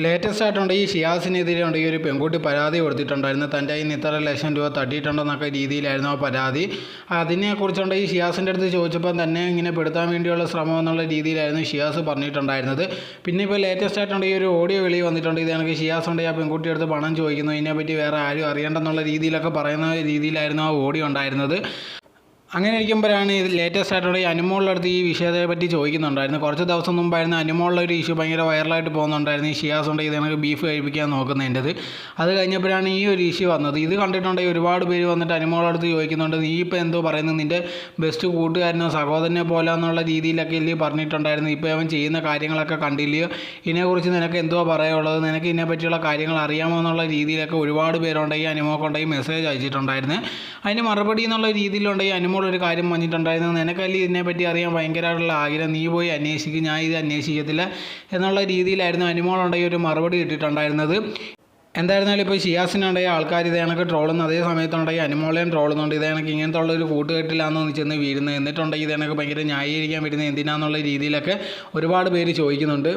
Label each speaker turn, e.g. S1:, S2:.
S1: Latest ആയിട്ടുണ്ട് ഈ ഷിയാസിനെതിരെ ഉണ്ട് ഈ ഒരു പെൺകുട്ടി പരാതി കൊടുത്തിട്ടുണ്ടായിരുന്നു. തൻ്റെ കയ്യിൽ നിന്ന് ഇത്ര ലക്ഷം രൂപ തട്ടിയിട്ടുണ്ടെന്നൊക്കെ രീതിയിലായിരുന്നു ആ പരാതി. അതിനെക്കുറിച്ചുണ്ട് ഈ ഷിയാസിൻ്റെ അടുത്ത് ചോദിച്ചപ്പോൾ തന്നെ ഇങ്ങനെ പെടുത്താൻ വേണ്ടിയുള്ള ശ്രമം എന്നുള്ള രീതിയിലായിരുന്നു ഷിയാസ് പറഞ്ഞിട്ടുണ്ടായിരുന്നത്. പിന്നെ ഇപ്പോൾ ലേറ്റസ്റ്റ് ആയിട്ടുണ്ട് ഈ ഒരു ഓഡിയോ വെളിയിൽ വന്നിട്ടുണ്ട്. ഇത് എനിക്ക് ഷിയാസ് ഉണ്ട് ആ പെൺകുട്ടിയുടെ അടുത്ത് പണം ചോദിക്കുന്നു, ഇതിനെപ്പറ്റി വേറെ ആരും അറിയണ്ടെന്നുള്ള രീതിയിലൊക്കെ പറയുന്ന രീതിയിലായിരുന്നു ആ ഓഡിയോ ഉണ്ടായിരുന്നത്. അങ്ങനെ ഇരിക്കുമ്പോഴാണ് ഇത് ലേറ്റസ്റ്റ് ആയിട്ടുള്ള ഈ അനുമോളുടെ അടുത്ത് ഈ വിഷയത്തെ പറ്റി ചോദിക്കുന്നുണ്ടായിരുന്നു. കുറച്ച് ദിവസം മുമ്പായിരുന്നു അനുമോളുടെ ഒരു ഇഷ്യൂ ഭയങ്കര വൈറലായിട്ട് പോകുന്നുണ്ടായിരുന്നു. ഈ ഷിയാസ് ഉണ്ട് ഇത് എനിക്ക് ബീഫ് കഴിപ്പിക്കാൻ നോക്കുന്നതിൻ്റെത്. അത് കഴിഞ്ഞപ്പോഴാണ് ഈ ഒരു ഇഷ്യൂ വന്നത്. ഇത് കണ്ടിട്ടുണ്ടെങ്കിൽ ഒരുപാട് പേര് വന്നിട്ട് അനുമോളുടെ അടുത്ത് ചോദിക്കുന്നുണ്ട്, നീ ഇപ്പോൾ എന്തോ പറയുന്നത്, നിൻ്റെ ബെസ്റ്റ് കൂട്ടുകാരനോ സഹോദരനെ പോലെ എന്നുള്ള രീതിയിലൊക്കെ ഇല്ലേ പറഞ്ഞിട്ടുണ്ടായിരുന്നു. ഇപ്പോൾ അവൻ ചെയ്യുന്ന കാര്യങ്ങളൊക്കെ കണ്ടില്ലയോ, ഇതിനെക്കുറിച്ച് നിനക്ക് എന്തോ പറയാനുള്ളത്, നിനക്ക് ഇതിനെപ്പറ്റിയുള്ള കാര്യങ്ങൾ അറിയാമോ എന്നുള്ള രീതിയിലൊക്കെ ഒരുപാട് പേരുണ്ടെങ്കിൽ അനുമോക്കുണ്ടെങ്കിൽ മെസ്സേജ് അയച്ചിട്ടുണ്ടായിരുന്നു. അതിന് മറുപടി എന്നുള്ള രീതിയിലുണ്ടെങ്കിൽ അനുമോൾ ഒരു കാര്യം പറഞ്ഞിട്ടുണ്ടായിരുന്നു, നിനക്കല്ലേ ഇതിനെപ്പറ്റി അറിയാൻ ഭയങ്കരമായിട്ടുള്ള ആഗ്രഹം, നീ പോയി അന്വേഷിക്കും, ഞാൻ ഇത് അന്വേഷിക്കത്തില്ല എന്നുള്ള രീതിയിലായിരുന്നു അനുമോളുണ്ടെങ്കിൽ ഒരു മറുപടി കിട്ടിയിട്ടുണ്ടായിരുന്നത്. എന്തായിരുന്നാലും ഇപ്പോൾ ഷിയാസിനുണ്ടെങ്കിൽ ആൾക്കാർ ഇത് കണക്ക് ട്രോളുന്നു, അതേ സമയത്തുണ്ടെങ്കിൽ അനുമോളെയും ട്രോളുന്നുണ്ട്. ഇത് കണക്ക് ഇങ്ങനത്തെ ഉള്ളൊരു കൂട്ടുകെട്ടിലാണെന്ന് ചെന്ന് വീഴുന്നത്, എന്നിട്ടുണ്ടെങ്കിൽ ഇത് കണക്ക് ഭയങ്കര ന്യായീകരിക്കാൻ വരുന്നത് എന്തിനാന്നുള്ള രീതിയിലൊക്കെ ഒരുപാട് പേര് ചോദിക്കുന്നുണ്ട്.